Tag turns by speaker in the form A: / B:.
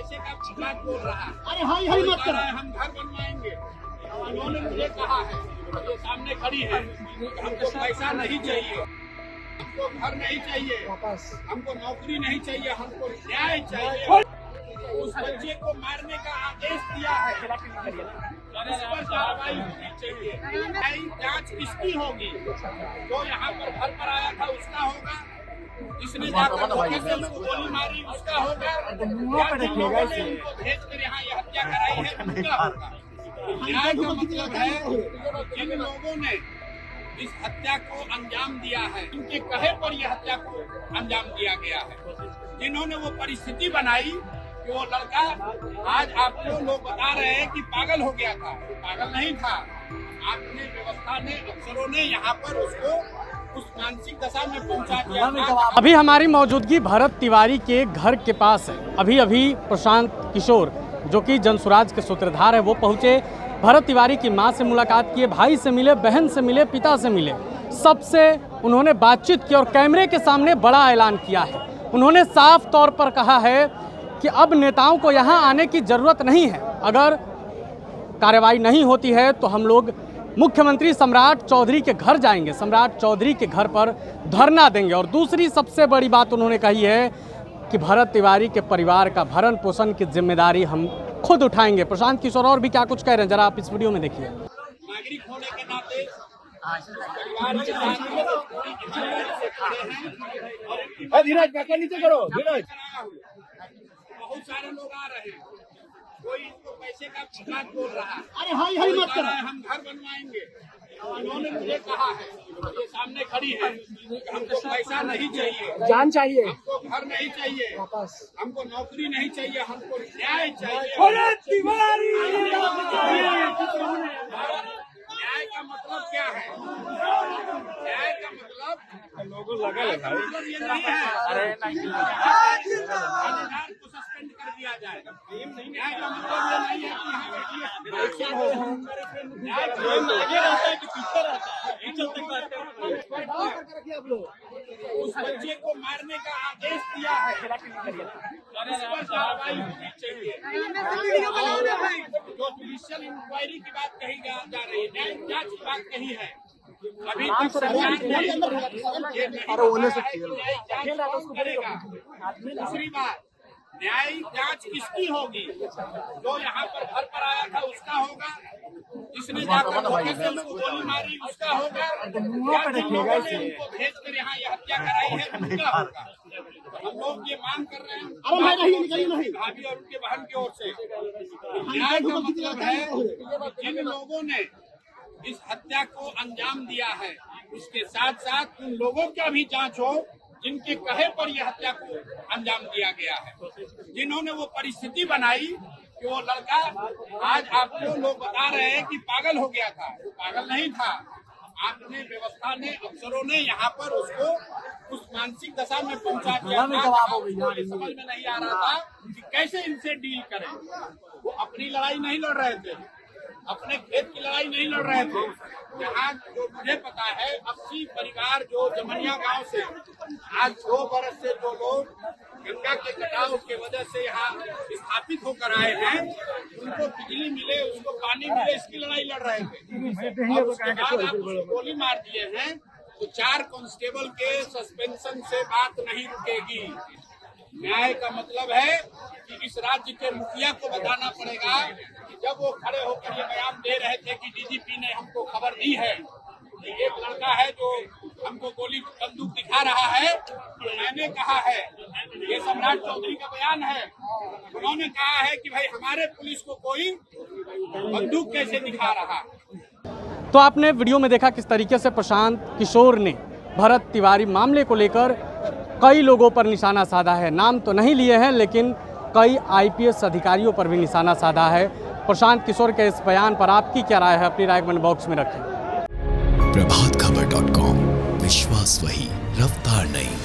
A: पैसे का बात बोल रहा है।
B: अरे हाई हाई मत करो।
A: हम घर बनवाएंगे। उन्होंने मुझे कहा है, ये सामने खड़ी है, हमको पैसा नहीं चाहिए, हमको घर नहीं चाहिए, हमको नौकरी नहीं चाहिए, हमको न्याय चाहिए। उस बच्चे को मारने का आदेश दिया है, इस पर कार्रवाई होनी चाहिए। जांच किसकी होगी? जो यहाँ पर घर पर आया था उसका होगा, जिसने जाकर धोखे से उसको गोली मारी उसका होगा, या जिन लोगों ने उनको भेज कर यहाँ ये हत्या कराई है उनका होगा। न्याय का मतलब है जिन लोगों ने इस हत्या को अंजाम दिया है, उनके कहे पर यह हत्या को अंजाम दिया गया है। जिन्होंने वो परिस्थिति बनाई कि वो लड़का, आज आपको लोग बता रहे हैं कि पागल हो गया था, पागल नहीं था। आपने, व्यवस्था ने, अफसरों ने यहाँ पर उसको उस मानसिक दशा में पहुँचा दिया।
C: अभी हमारी मौजूदगी भरत तिवारी के घर के पास है। अभी प्रशांत किशोर, जो कि जनसुराज के सूत्रधार है, वो पहुँचे, भरत तिवारी की मां से मुलाकात किए, भाई से मिले, बहन से मिले, पिता से मिले, सबसे उन्होंने बातचीत की और कैमरे के सामने बड़ा ऐलान किया है। उन्होंने साफ तौर पर कहा है कि अब नेताओं को यहाँ आने की ज़रूरत नहीं है। अगर कार्रवाई नहीं होती है तो हम लोग मुख्यमंत्री सम्राट चौधरी के घर जाएंगे, सम्राट चौधरी के घर पर धरना देंगे। और दूसरी सबसे बड़ी बात उन्होंने कही है कि भरत तिवारी के परिवार का भरण पोषण की जिम्मेदारी हम खुद उठाएंगे। प्रशांत किशोर और भी क्या कुछ कह रहे हैं, जरा आप इस वीडियो में देखिए।
A: नागरिक होने के नाते परिवार के साथ पूरी ईमानदारी से खड़े हैं। और
B: धीरज बैठा नीचे करो, धीरज।
A: बहुत सारे लोग आ रहे हैं, कोई इनको पैसे का बात बोल रहा है।
B: अरे हाई हाई मत करो।
A: हम घर बनवाएंगे। उन्होंने मुझे कहा है, ये सामने खड़ी है, हमको पैसा नहीं चाहिए,
B: जान चाहिए,
A: हमको घर नहीं चाहिए, हमको नौकरी नहीं चाहिए, हमको न्याय चाहिए। न्याय का मतलब क्या है? न्याय का मतलब लोगों लगा मतलब ये नहीं है थानेदार को सस्पेंड कर दिया जाए। न्याय का मतलब ये नहीं है कि उस बच्चे को मारने का आदेश दिया है, इस पर कार्रवाई होनी चाहिए। जो जुडिशियल इंक्वायरी की बात कही जा रही है, न्याय जांच की बात कही है, अभी तक सरकार ने ये नहीं बताया है कि न्याय जांच कौन करेगा। दूसरी बात, न्याय जांच किसकी होगी? जो यहाँ पर घर पर आया था उसका होगा, जिसने जाकर धोखे से उसको गोली मारी उसका होगा, या जिन लोगों ने उनको भेज कर यहाँ ये हत्या कराई है उनका होगा। तो हम लोग ये मांग कर रहे हैं भाभी और उनके बहन की ओर से, न्याय का मतलब है जिन लोगों ने इस हत्या को अंजाम दिया है, उसके साथ साथ उन लोगों का भी जांच हो जिनके कहे पर यह हत्या को अंजाम दिया गया है। जिन्होंने वो परिस्थिति बनाई कि वो लड़का, आज आपको लोग बता रहे हैं कि पागल हो गया था, पागल नहीं था। आपने, व्यवस्था ने, अफसरों ने यहाँ पर उसको उस मानसिक दशा में पहुंचा दिया था। ये समझ में नहीं आ रहा था कि कैसे इनसे डील करें। वो अपनी लड़ाई नहीं लड़ रहे थे, अपने खेत की लड़ाई नहीं लड़ रहे थे। यहाँ जो मुझे पता है, 80 परिवार जो जमनिया गांव से आज 2 बरस से जो लोग गंगा के कटाव के वजह से यहाँ स्थापित होकर आए हैं, उनको बिजली मिले, उसको पानी मिले, इसकी लड़ाई लड़ रहे थे। और उसके बाद आप उसको गोली मार दिए हैं, तो 4 कांस्टेबल के सस्पेंशन से बात नहीं रुकेगी। न्याय का मतलब है कि इस राज्य के मुखिया को बताना पड़ेगा कि जब वो खड़े होकर ये बयान दे रहे थे कि डीजीपी ने हमको खबर दी है कि एक लड़का है जो हमको गोली बंदूक दिखा रहा है, तो मैंने कहा है, ये सम्राट चौधरी का बयान है, उन्होंने कहा है कि भाई हमारे पुलिस को कोई बंदूक कैसे दिखा रहा।
C: तो आपने वीडियो में देखा किस तरीके से प्रशांत किशोर ने भरत तिवारी मामले को लेकर कई लोगों पर निशाना साधा है। नाम तो नहीं लिए हैं, लेकिन कई आईपीएस अधिकारियों पर भी निशाना साधा है। प्रशांत किशोर के इस बयान पर आपकी क्या राय है, अपनी राय कमेंट बॉक्स में रखें।
D: प्रभातखबर.com, विश्वास वही, रफ्तार नहीं।